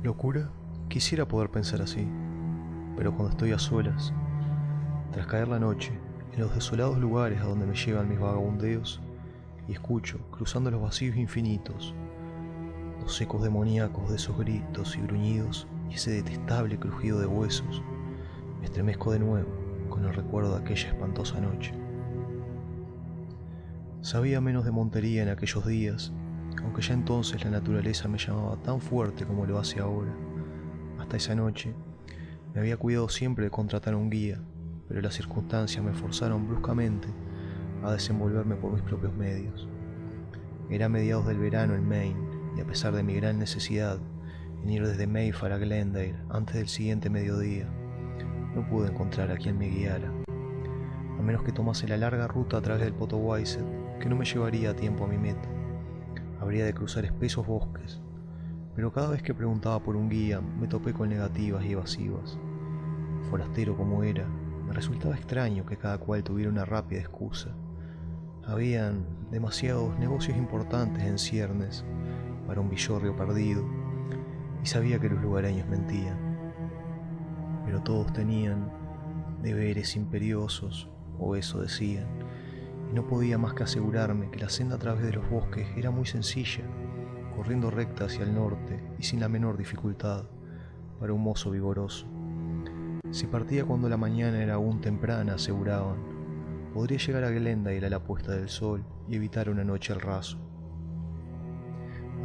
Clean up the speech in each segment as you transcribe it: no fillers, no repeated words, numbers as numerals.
Locura, quisiera poder pensar así, pero cuando estoy a solas, tras caer la noche, en los desolados lugares a donde me llevan mis vagabundeos, y escucho, cruzando los vacíos infinitos, los ecos demoníacos de esos gritos y gruñidos y ese detestable crujido de huesos, me estremezco de nuevo con el recuerdo de aquella espantosa noche. Sabía menos de montería en aquellos días, aunque ya entonces la naturaleza me llamaba tan fuerte como lo hace ahora. Hasta esa noche me había cuidado siempre de contratar un guía, pero las circunstancias me forzaron bruscamente a desenvolverme por mis propios medios. Era a mediados del verano en Maine, y a pesar de mi gran necesidad en ir desde Mayfair a Glendale antes del siguiente mediodía, no pude encontrar a quien me guiara, a menos que tomase la larga ruta a través del Potowatomie, que no me llevaría a tiempo a mi meta. Habría de cruzar espesos bosques, pero cada vez que preguntaba por un guía me topé con negativas y evasivas. Forastero como era, me resultaba extraño que cada cual tuviera una rápida excusa. Habían demasiados negocios importantes en ciernes para un villorrio perdido, y sabía que los lugareños mentían. Pero todos tenían deberes imperiosos, o eso decían, y no podía más que asegurarme que la senda a través de los bosques era muy sencilla, corriendo recta hacia el norte y sin la menor dificultad para un mozo vigoroso. Si partía cuando la mañana era aún temprana, aseguraban, podría llegar a Glendale a la puesta del sol y evitar una noche al raso.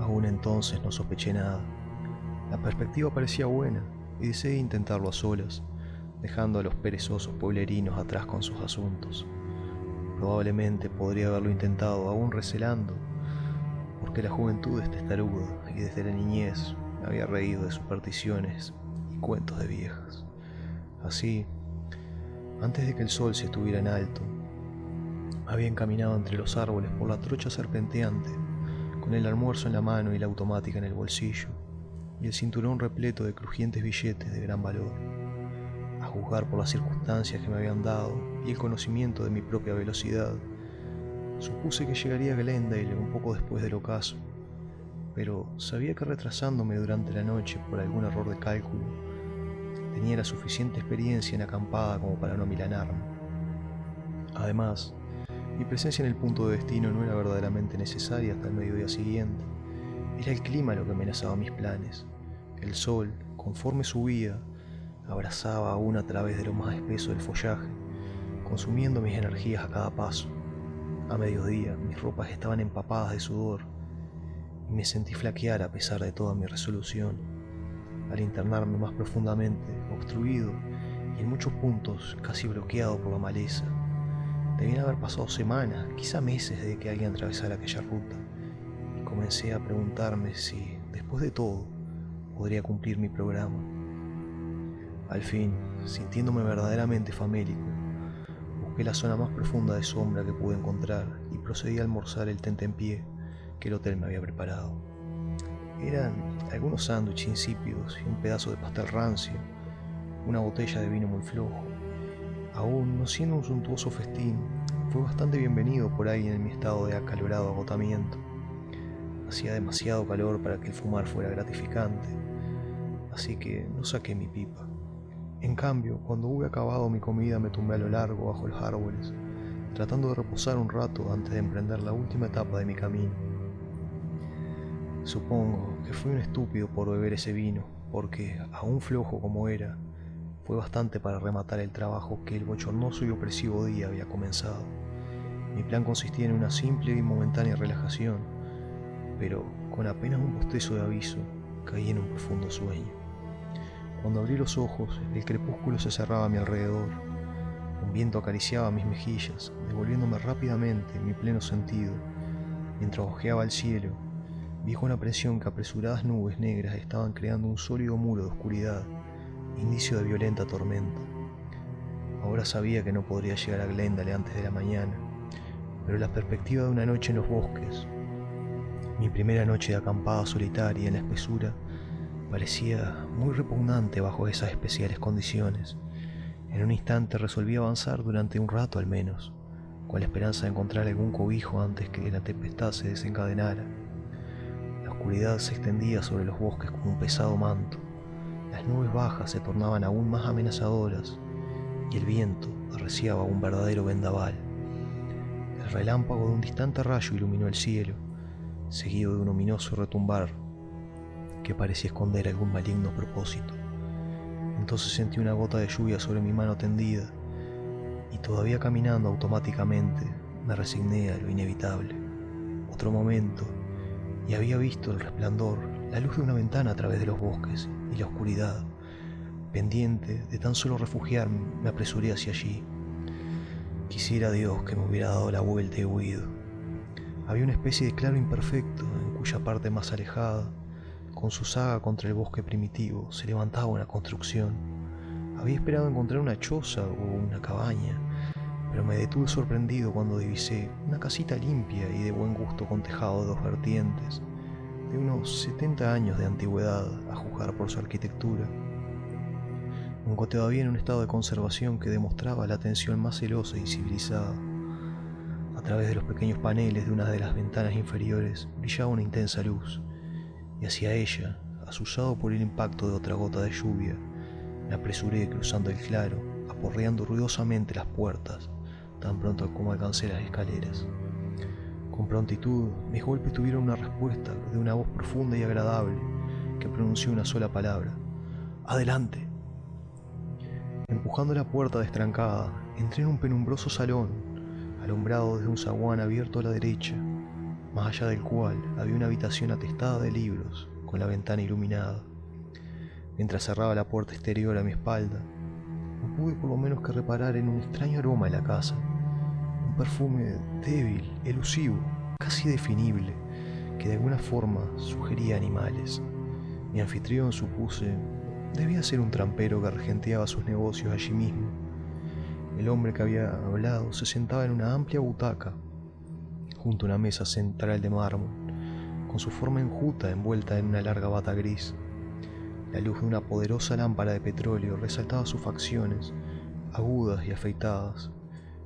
Aún entonces no sospeché nada. La perspectiva parecía buena y decidí intentarlo a solas, dejando a los perezosos pueblerinos atrás con sus asuntos. Probablemente podría haberlo intentado aún recelando, porque la juventud es testaruda y desde la niñez me había reído de supersticiones y cuentos de viejas. Así, antes de que el sol se estuviera en alto, había encaminado entre los árboles por la trocha serpenteante, con el almuerzo en la mano y la automática en el bolsillo, y el cinturón repleto de crujientes billetes de gran valor. A juzgar por las circunstancias que me habían dado y el conocimiento de mi propia velocidad, supuse que llegaría a Glendale un poco después del ocaso, pero sabía que retrasándome durante la noche por algún error de cálculo, tenía la suficiente experiencia en acampada como para no amilanarme. Además, mi presencia en el punto de destino no era verdaderamente necesaria hasta el mediodía siguiente. Era el clima lo que amenazaba mis planes. El sol, conforme subía, abrazaba aún a través de lo más espeso del follaje, consumiendo mis energías a cada paso. A mediodía, mis ropas estaban empapadas de sudor y me sentí flaquear a pesar de toda mi resolución. Al internarme más profundamente, obstruido y en muchos puntos casi bloqueado por la maleza. Debían haber pasado semanas, quizá meses desde que alguien atravesara aquella ruta, y comencé a preguntarme si, después de todo, podría cumplir mi programa. Al fin, sintiéndome verdaderamente famélico, busqué la zona más profunda de sombra que pude encontrar y procedí a almorzar el tentempié que el hotel me había preparado. Eran algunos sándwiches insípidos y un pedazo de pastel rancio, una botella de vino muy flojo. Aún no siendo un suntuoso festín, fue bastante bienvenido por alguien en mi estado de acalorado agotamiento. Hacía demasiado calor para que el fumar fuera gratificante, así que no saqué mi pipa. En cambio, cuando hube acabado mi comida me tumbé a lo largo bajo los árboles, tratando de reposar un rato antes de emprender la última etapa de mi camino. Supongo que fui un estúpido por beber ese vino, porque, aún flojo como era, fue bastante para rematar el trabajo que el bochornoso y opresivo día había comenzado. Mi plan consistía en una simple y momentánea relajación, pero con apenas un bostezo de aviso, caí en un profundo sueño. Cuando abrí los ojos, el crepúsculo se cerraba a mi alrededor. Un viento acariciaba mis mejillas, devolviéndome rápidamente mi pleno sentido. Mientras ojeaba el cielo, vi con aprensión que apresuradas nubes negras estaban creando un sólido muro de oscuridad, indicio de violenta tormenta. Ahora sabía que no podría llegar a Glendale antes de la mañana, pero la perspectiva de una noche en los bosques, mi primera noche de acampada solitaria en la espesura, parecía muy repugnante bajo esas especiales condiciones. En un instante resolví avanzar durante un rato al menos, con la esperanza de encontrar algún cobijo antes que la tempestad se desencadenara. La oscuridad se extendía sobre los bosques como un pesado manto. Las nubes bajas se tornaban aún más amenazadoras y el viento arreciaba un verdadero vendaval. El relámpago de un distante rayo iluminó el cielo, seguido de un ominoso retumbar que parecía esconder algún maligno propósito. Entonces sentí una gota de lluvia sobre mi mano tendida y todavía caminando automáticamente me resigné a lo inevitable. Otro momento y había visto el resplandor, la luz de una ventana a través de los bosques y la oscuridad. Pendiente de tan solo refugiarme, me apresuré hacia allí. Quisiera Dios que me hubiera dado la vuelta y huido. Había una especie de claro imperfecto en cuya parte más alejada, con su saga contra el bosque primitivo, se levantaba una construcción. Había esperado encontrar una choza o una cabaña, pero me detuve sorprendido cuando divisé una casita limpia y de buen gusto con tejado de dos vertientes, de unos 70 años de antigüedad a juzgar por su arquitectura, aunque todavía en un estado de conservación que demostraba la atención más celosa y civilizada. A través de los pequeños paneles de una de las ventanas inferiores brillaba una intensa luz, y hacia ella, azuzado por el impacto de otra gota de lluvia, me apresuré cruzando el claro, aporreando ruidosamente las puertas, tan pronto como alcancé las escaleras. Con prontitud, mis golpes tuvieron una respuesta de una voz profunda y agradable que pronunció una sola palabra: ¡adelante! Empujando la puerta destrancada, entré en un penumbroso salón, alumbrado desde un zaguán abierto a la derecha, más allá del cual había una habitación atestada de libros, con la ventana iluminada. Mientras cerraba la puerta exterior a mi espalda, no pude por lo menos que reparar en un extraño aroma en la casa, un perfume débil, elusivo, casi indefinible, que de alguna forma sugería animales. Mi anfitrión, supuse, debía ser un trampero que regenteaba sus negocios allí mismo. El hombre que había hablado se sentaba en una amplia butaca, junto a una mesa central de mármol, con su forma enjuta envuelta en una larga bata gris. La luz de una poderosa lámpara de petróleo resaltaba sus facciones, agudas y afeitadas,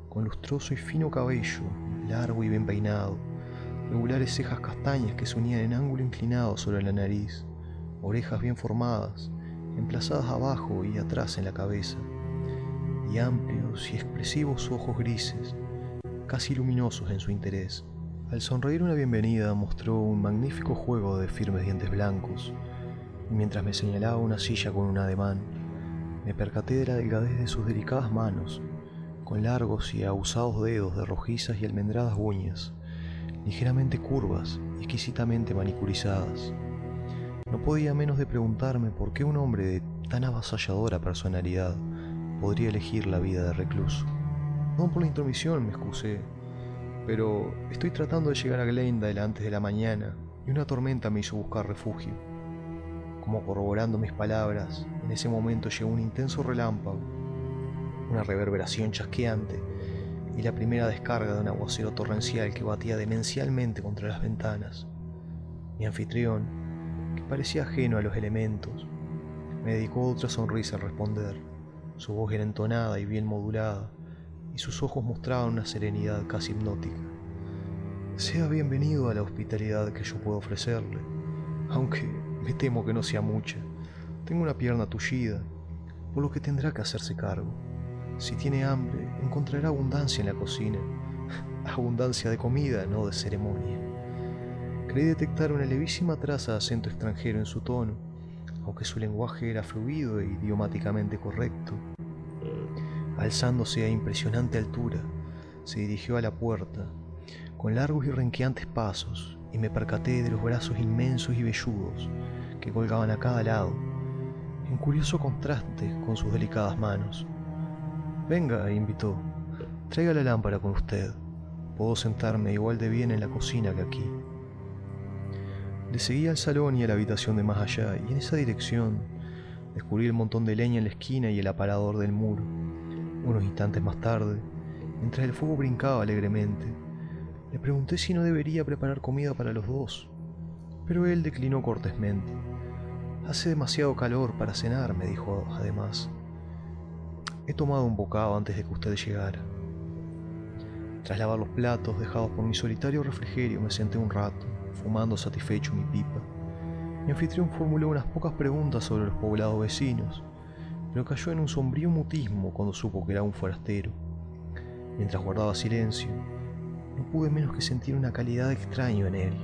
con lustroso y fino cabello, largo y bien peinado, regulares cejas castañas que se unían en ángulo inclinado sobre la nariz, orejas bien formadas, emplazadas abajo y atrás en la cabeza, y amplios y expresivos ojos grises, casi luminosos en su interés. Al sonreír una bienvenida mostró un magnífico juego de firmes dientes blancos, y mientras me señalaba una silla con un ademán, me percaté de la delgadez de sus delicadas manos, con largos y ahusados dedos de rojizas y almendradas uñas, ligeramente curvas y exquisitamente manicurizadas. No podía menos de preguntarme por qué un hombre de tan avasalladora personalidad podría elegir la vida de recluso. No por la intromisión, me excusé, pero estoy tratando de llegar a Glendale antes de la mañana y una tormenta me hizo buscar refugio. Como corroborando mis palabras, en ese momento llegó un intenso relámpago, una reverberación chasqueante y la primera descarga de un aguacero torrencial que batía demencialmente contra las ventanas. Mi anfitrión, que parecía ajeno a los elementos, me dedicó otra sonrisa al responder. Su voz era entonada y bien modulada, y sus ojos mostraban una serenidad casi hipnótica. Sea bienvenido a la hospitalidad que yo puedo ofrecerle, aunque me temo que no sea mucha. Tengo una pierna tullida, por lo que tendrá que hacerse cargo. Si tiene hambre, encontrará abundancia en la cocina. Abundancia de comida, no de ceremonia. Creí detectar una levísima traza de acento extranjero en su tono, aunque su lenguaje era fluido e idiomáticamente correcto. Alzándose a impresionante altura, se dirigió a la puerta, con largos y renqueantes pasos, y me percaté de los brazos inmensos y velludos que colgaban a cada lado, en curioso contraste con sus delicadas manos. «Venga», invitó, «traiga la lámpara con usted. Puedo sentarme igual de bien en la cocina que aquí». Le seguí al salón y a la habitación de más allá, y en esa dirección descubrí el montón de leña en la esquina y el aparador del muro. Unos instantes más tarde, mientras el fuego brincaba alegremente, le pregunté si no debería preparar comida para los dos, pero él declinó cortésmente. «Hace demasiado calor para cenar», me dijo además. «He tomado un bocado antes de que usted llegara». Tras lavar los platos dejados por mi solitario refrigerio, me senté un rato, fumando satisfecho mi pipa. Mi anfitrión formuló unas pocas preguntas sobre los poblados vecinos, pero cayó en un sombrío mutismo cuando supo que era un forastero. Mientras guardaba silencio, no pude menos que sentir una calidad extraña en él,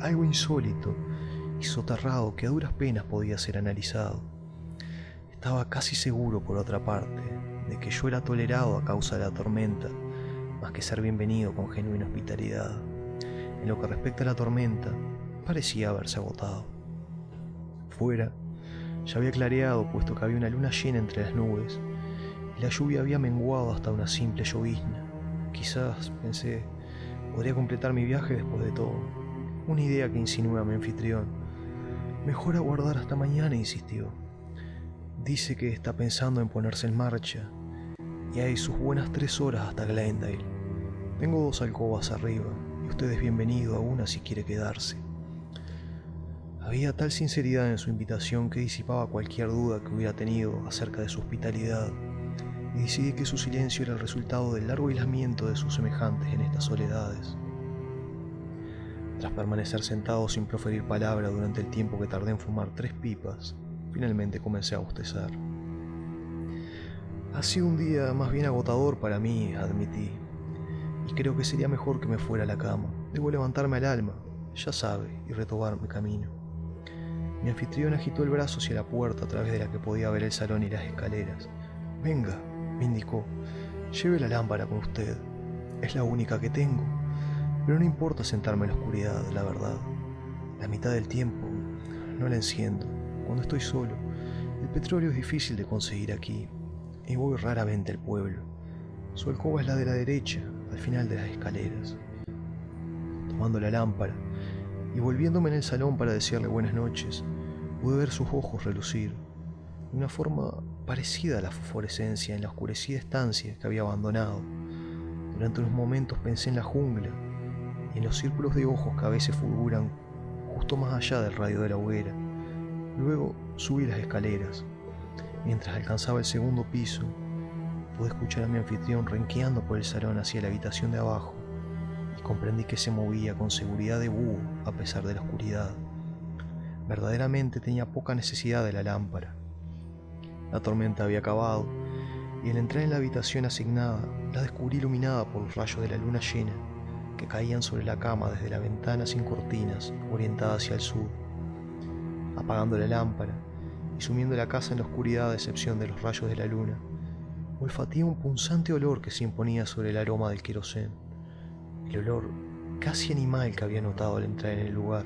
algo insólito y soterrado que a duras penas podía ser analizado. Estaba casi seguro, por otra parte, de que yo era tolerado a causa de la tormenta, más que ser bienvenido con genuina hospitalidad. En lo que respecta a la tormenta, parecía haberse agotado. Fuera, ya había clareado, puesto que había una luna llena entre las nubes, y la lluvia había menguado hasta una simple llovizna. Quizás, pensé, podría completar mi viaje después de todo. Una idea que insinúa mi anfitrión. Mejor aguardar hasta mañana, insistió. Dice que está pensando en ponerse en marcha, y hay sus buenas 3 horas hasta Glendale. Tengo 2 alcobas arriba, y usted es bienvenido a una si quiere quedarse. Había tal sinceridad en su invitación que disipaba cualquier duda que hubiera tenido acerca de su hospitalidad, y decidí que su silencio era el resultado del largo aislamiento de sus semejantes en estas soledades. Tras permanecer sentado sin proferir palabra durante el tiempo que tardé en fumar 3 pipas, finalmente comencé a bostezar. Ha sido un día más bien agotador para mí, admití, y creo que sería mejor que me fuera a la cama. Debo levantarme al alma, ya sabe, y retomar mi camino. Mi anfitrión agitó el brazo hacia la puerta a través de la que podía ver el salón y las escaleras. Venga, me indicó, lleve la lámpara con usted. Es la única que tengo, pero no importa sentarme en la oscuridad, la verdad. La mitad del tiempo no la enciendo. Cuando estoy solo, el petróleo es difícil de conseguir aquí, y voy raramente al pueblo. Su alcoba es la de la derecha, al final de las escaleras. Tomando la lámpara y volviéndome en el salón para desearle buenas noches, pude ver sus ojos relucir, de una forma parecida a la fosforescencia en la oscurecida estancia que había abandonado. Durante unos momentos pensé en la jungla y en los círculos de ojos que a veces fulguran justo más allá del radio de la hoguera. Luego subí las escaleras. Mientras alcanzaba el 2.º piso, pude escuchar a mi anfitrión renqueando por el salón hacia la habitación de abajo, y comprendí que se movía con seguridad de búho a pesar de la oscuridad. Verdaderamente tenía poca necesidad de la lámpara. La tormenta había acabado, y al entrar en la habitación asignada, la descubrí iluminada por los rayos de la luna llena, que caían sobre la cama desde la ventana sin cortinas, orientada hacia el sur. Apagando la lámpara y sumiendo la casa en la oscuridad a excepción de los rayos de la luna, olfateé un punzante olor que se imponía sobre el aroma del querosén, el olor casi animal que había notado al entrar en el lugar.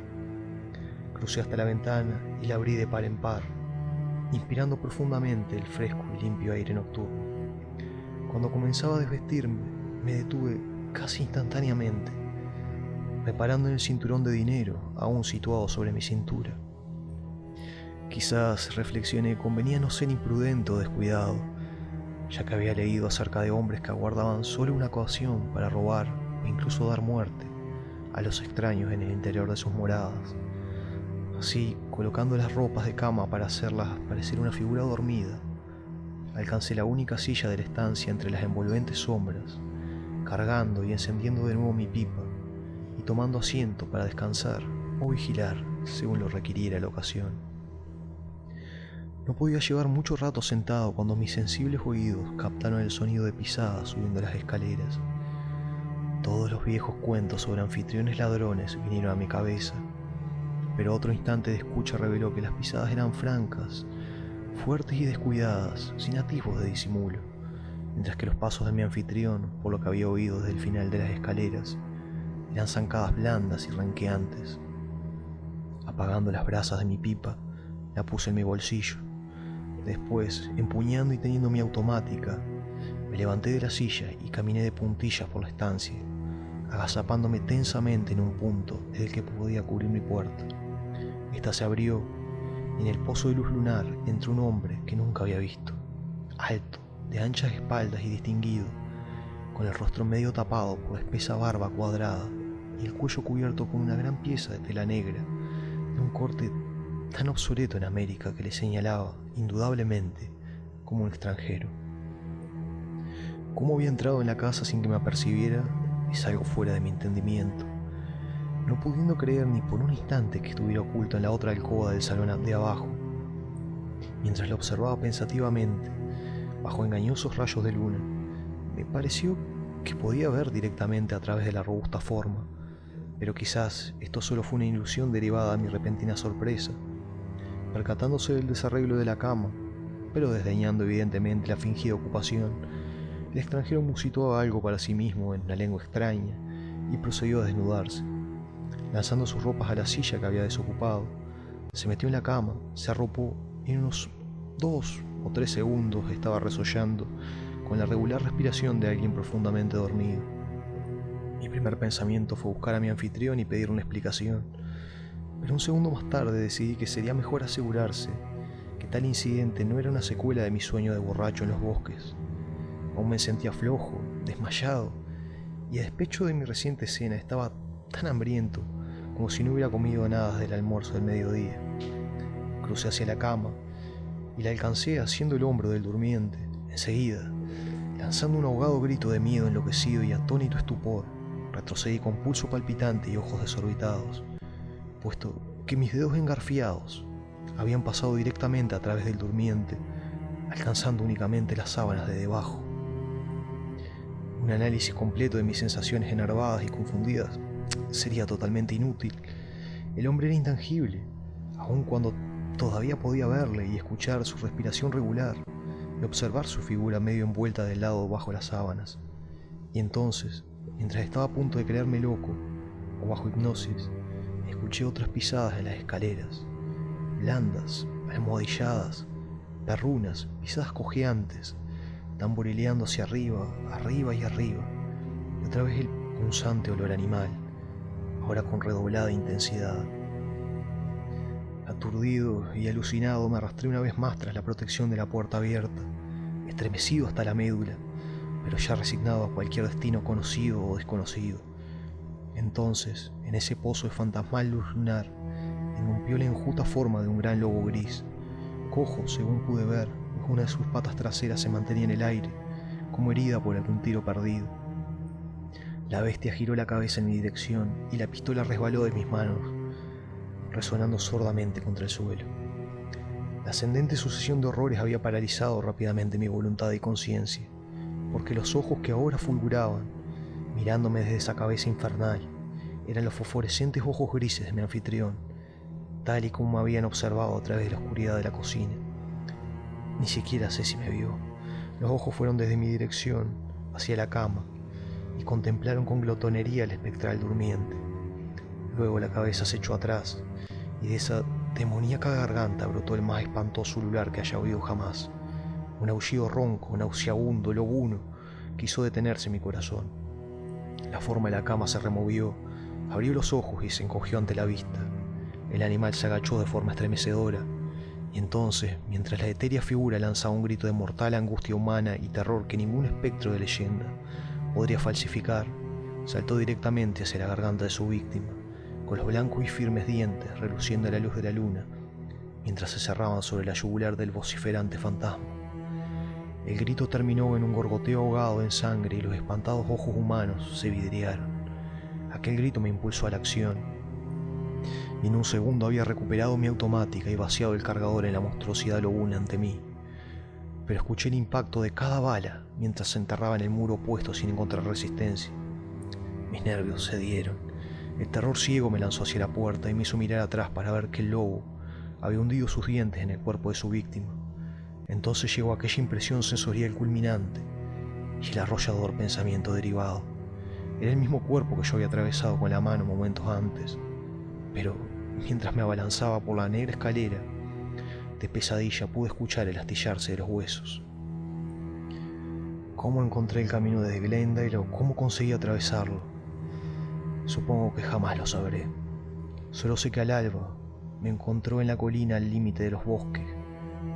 Crucé hasta la ventana y la abrí de par en par, inspirando profundamente el fresco y limpio aire nocturno. Cuando comenzaba a desvestirme, me detuve casi instantáneamente, reparando en el cinturón de dinero aún situado sobre mi cintura. Quizás, reflexioné, convenía no ser imprudente o descuidado, ya que había leído acerca de hombres que aguardaban solo una ocasión para robar o incluso dar muerte a los extraños en el interior de sus moradas. Así, colocando las ropas de cama para hacerlas parecer una figura dormida, alcancé la única silla de la estancia entre las envolventes sombras, cargando y encendiendo de nuevo mi pipa y tomando asiento para descansar o vigilar según lo requiriera la ocasión. No podía llevar mucho rato sentado cuando mis sensibles oídos captaron el sonido de pisadas subiendo las escaleras. Todos los viejos cuentos sobre anfitriones ladrones vinieron a mi cabeza, pero otro instante de escucha reveló que las pisadas eran francas, fuertes y descuidadas, sin atisbos de disimulo, mientras que los pasos de mi anfitrión, por lo que había oído desde el final de las escaleras, eran zancadas blandas y renqueantes. Apagando las brasas de mi pipa, la puse en mi bolsillo. Después, empuñando y teniendo mi automática, me levanté de la silla y caminé de puntillas por la estancia, agazapándome tensamente en un punto desde el que podía cubrir mi puerta. Esta se abrió y en el pozo de luz lunar entró un hombre que nunca había visto, alto, de anchas espaldas y distinguido, con el rostro medio tapado por la espesa barba cuadrada y el cuello cubierto con una gran pieza de tela negra, de un corte tan obsoleto en América que le señalaba, indudablemente, como un extranjero. Cómo había entrado en la casa sin que me apercibiera es algo fuera de mi entendimiento. no pudiendo creer ni por un instante que estuviera oculto en la otra alcoba del salón de abajo. Mientras lo observaba pensativamente, bajo engañosos rayos de luna, me pareció que podía ver directamente a través de la robusta forma, pero quizás esto solo fue una ilusión derivada de mi repentina sorpresa. Percatándose del desarreglo de la cama, pero desdeñando evidentemente la fingida ocupación, el extranjero musitó algo para sí mismo en una lengua extraña y procedió a desnudarse. Lanzando sus ropas a la silla que había desocupado, se metió en la cama, se arropó y en unos 2 o 3 segundos estaba resollando con la regular respiración de alguien profundamente dormido. Mi primer pensamiento fue buscar a mi anfitrión y pedir una explicación, pero un segundo más tarde decidí que sería mejor asegurarse que tal incidente no era una secuela de mi sueño de borracho en los bosques. Aún me sentía flojo, desmayado, y a despecho de mi reciente cena estaba tan hambriento como si no hubiera comido nada del almuerzo del mediodía. Crucé hacia la cama y la alcancé haciendo el hombro del durmiente. Enseguida, lanzando un ahogado grito de miedo enloquecido y atónito estupor, retrocedí con pulso palpitante y ojos desorbitados, puesto que mis dedos engarfiados habían pasado directamente a través del durmiente, alcanzando únicamente las sábanas de debajo. Un análisis completo de mis sensaciones enervadas y confundidas sería totalmente inútil. El hombre era intangible, aun cuando todavía podía verle y escuchar su respiración regular y observar su figura medio envuelta de lado bajo las sábanas. Y entonces, mientras estaba a punto de creerme loco o bajo hipnosis, escuché otras pisadas en las escaleras, blandas, almohadilladas, perrunas, pisadas cojeantes, tamborileando hacia arriba, arriba y arriba, y otra vez el punzante olor animal, ahora con redoblada intensidad. Aturdido y alucinado me arrastré una vez más tras la protección de la puerta abierta, estremecido hasta la médula, pero ya resignado a cualquier destino conocido o desconocido. Entonces, en ese pozo de fantasmal luz lunar, irrumpió la enjuta forma de un gran lobo gris. Cojo, según pude ver, una de sus patas traseras se mantenía en el aire, como herida por algún tiro perdido. La bestia giró la cabeza en mi dirección y la pistola resbaló de mis manos, resonando sordamente contra el suelo. La ascendente sucesión de horrores había paralizado rápidamente mi voluntad y conciencia, porque los ojos que ahora fulguraban, mirándome desde esa cabeza infernal, eran los fosforescentes ojos grises de mi anfitrión, tal y como me habían observado a través de la oscuridad de la cocina. Ni siquiera sé si me vio. Los ojos fueron desde mi dirección hacia la cama y contemplaron con glotonería al espectral durmiente. Luego la cabeza se echó atrás y de esa demoníaca garganta brotó el más espantoso ulular que haya oído jamás. Un aullido ronco, nauseabundo, lobuno, que hizo detenerse mi corazón. La forma de la cama se removió, abrió los ojos y se encogió ante la vista. El animal se agachó de forma estremecedora, y entonces, mientras la etérea figura lanzaba un grito de mortal angustia humana y terror que ningún espectro de leyenda podría falsificar, saltó directamente hacia la garganta de su víctima, con los blancos y firmes dientes reluciendo a la luz de la luna, mientras se cerraban sobre la yugular del vociferante fantasma. El grito terminó en un gorgoteo ahogado en sangre y los espantados ojos humanos se vidriaron. Aquel grito me impulsó a la acción, y en un segundo había recuperado mi automática y vaciado el cargador en la monstruosidad lobuna ante mí. Pero escuché el impacto de cada bala mientras se enterraba en el muro opuesto sin encontrar resistencia. Mis nervios cedieron. El terror ciego me lanzó hacia la puerta y me hizo mirar atrás para ver que el lobo había hundido sus dientes en el cuerpo de su víctima. Entonces llegó aquella impresión sensorial culminante y el arrollador pensamiento derivado. Era el mismo cuerpo que yo había atravesado con la mano momentos antes, pero mientras me abalanzaba por la negra escalera de pesadilla pude escuchar el astillarse de los huesos. ¿Cómo encontré el camino desde Glendale o cómo conseguí atravesarlo? Supongo que jamás lo sabré. Solo sé que al alba me encontró en la colina al límite de los bosques,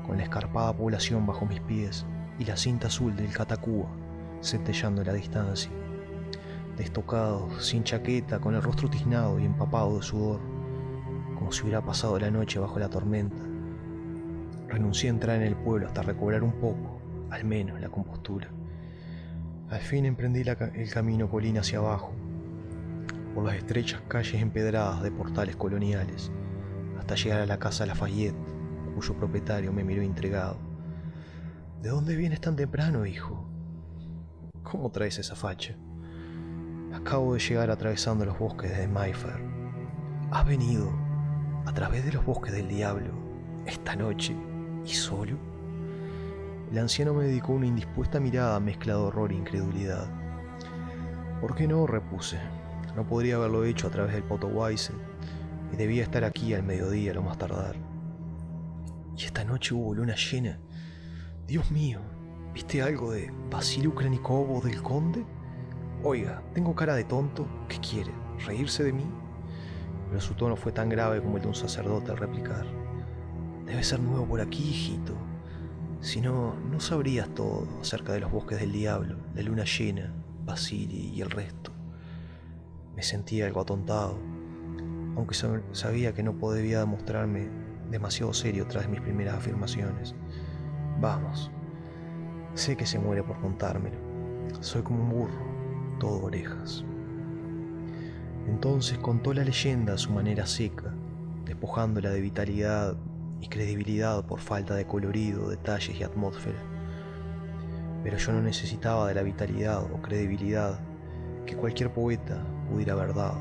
con la escarpada población bajo mis pies y la cinta azul del Catacúa centellando en la distancia. Destocado, sin chaqueta, con el rostro tiznado y empapado de sudor, como si hubiera pasado la noche bajo la tormenta, renuncié a entrar en el pueblo hasta recobrar un poco, al menos, la compostura. Al fin emprendí el camino colina hacia abajo. por las estrechas calles empedradas de portales coloniales, hasta llegar a la casa Lafayette, cuyo propietario me miró intrigado. ¿De dónde vienes tan temprano, hijo? ¿Cómo traes esa facha? Acabo de llegar atravesando los bosques de Mayfair. ¿Has venido a través de los bosques del diablo esta noche y solo? El anciano me dedicó una indispuesta mirada mezcla de horror e incredulidad. ¿Por qué no?, repuse. No podría haberlo hecho a través del Potowaize y debía estar aquí al mediodía lo más tardar. Y esta noche hubo luna llena. Dios mío, ¿viste algo de Vasily Ukranikov o del conde? Oiga, ¿tengo cara de tonto? ¿Qué quiere? ¿Reírse de mí? Pero su tono fue tan grave como el de un sacerdote al replicar. Debe ser nuevo por aquí, hijito. Si no, no sabrías todo acerca de los bosques del diablo, la luna llena, Vasily y el resto. Me sentía algo atontado, aunque sabía que no podía demostrarme demasiado serio tras mis primeras afirmaciones. Vamos, sé que se muere por contármelo. Soy como un burro, todo orejas. Entonces contó la leyenda a su manera seca, despojándola de vitalidad y credibilidad por falta de colorido, detalles y atmósfera. Pero yo no necesitaba de la vitalidad o credibilidad que cualquier poeta pudiera haber dado.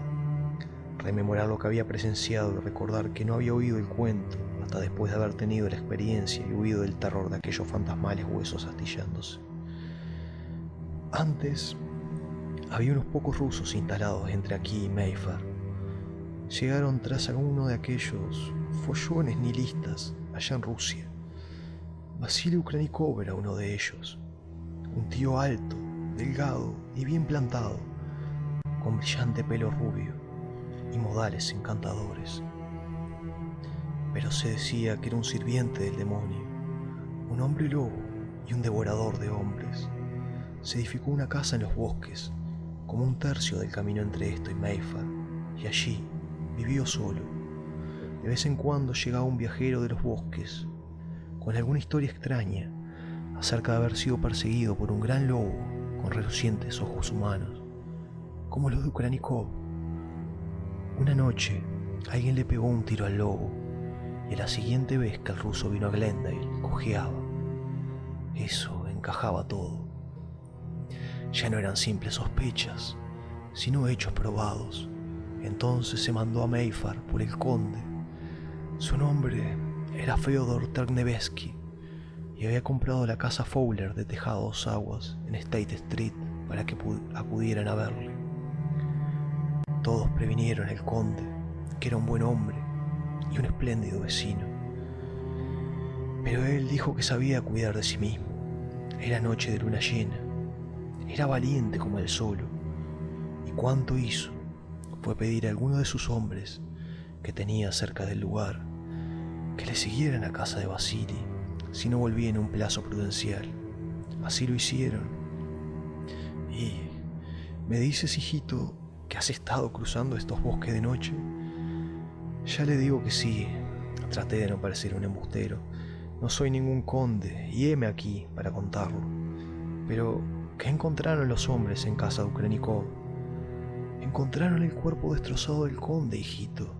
Rememorar lo que había presenciado y recordar que no había oído el cuento hasta después de haber tenido la experiencia y huido del terror de aquellos fantasmales huesos astillándose. Antes, había unos pocos rusos instalados entre aquí y Mayfair. Llegaron tras alguno de aquellos follones nihilistas allá en Rusia. Vasily Ukranikov era uno de ellos, un tío alto, delgado y bien plantado, con brillante pelo rubio y modales encantadores. Pero se decía que era un sirviente del demonio, un hombre lobo y un devorador de hombres. Se edificó una casa en los bosques, como un tercio del camino entre esto y Mayfair, y allí vivió solo. De vez en cuando llegaba un viajero de los bosques, con alguna historia extraña acerca de haber sido perseguido por un gran lobo con relucientes ojos humanos, como los de Ukranikov. Una noche, alguien le pegó un tiro al lobo, y a la siguiente vez que el ruso vino a Glendale, cojeaba. Eso encajaba todo. Ya no eran simples sospechas, sino hechos probados. Entonces se mandó a Mayfair por el conde. Su nombre era Fyodor Ternevsky y había comprado la casa Fowler de tejado a 2 aguas en State Street para que acudieran a verle. Todos previnieron al conde, que era un buen hombre y un espléndido vecino. Pero él dijo que sabía cuidar de sí mismo. Era noche de luna llena. Era valiente como él solo. Y cuanto hizo fue pedir a alguno de sus hombres que tenía cerca del lugar que le siguieran a casa de Vasily si no volvía en un plazo prudencial. Así lo hicieron. Y me dices, hijito, que has estado cruzando estos bosques de noche. Ya le digo que sí. Traté de no parecer un embustero. No soy ningún conde y heme aquí para contarlo. Pero ¿qué encontraron los hombres en casa de Ukranikov? Encontraron el cuerpo destrozado del conde, hijito,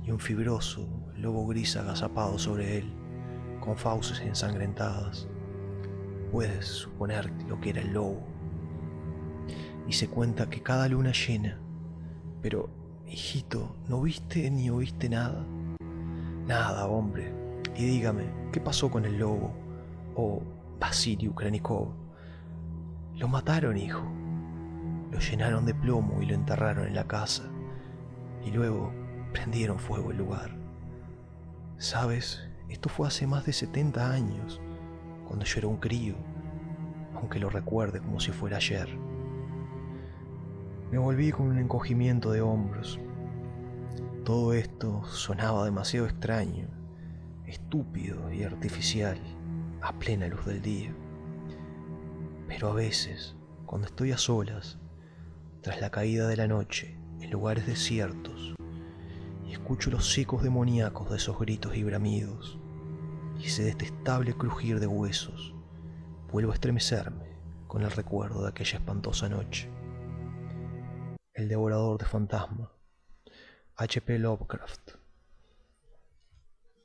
y un fibroso lobo gris agazapado sobre él, con fauces ensangrentadas. Puedes suponer lo que era el lobo. Y se cuenta que cada luna llena... Pero, hijito, ¿no viste ni oíste nada? Nada, hombre. Y dígame, ¿qué pasó con el lobo? O Vasily Ukranikov. Lo mataron, hijo. Lo llenaron de plomo y lo enterraron en la casa. Y luego prendieron fuego el lugar. ¿Sabes? Esto fue hace más de 70 años, cuando yo era un crío, aunque lo recuerde como si fuera ayer. Me volví con un encogimiento de hombros. Todo esto sonaba demasiado extraño, estúpido y artificial, a plena luz del día. Pero a veces, cuando estoy a solas, tras la caída de la noche, en lugares desiertos, y escucho los ecos demoníacos de esos gritos y bramidos, y ese detestable crujir de huesos, vuelvo a estremecerme con el recuerdo de aquella espantosa noche. El devorador de fantasma. H. P. Lovecraft.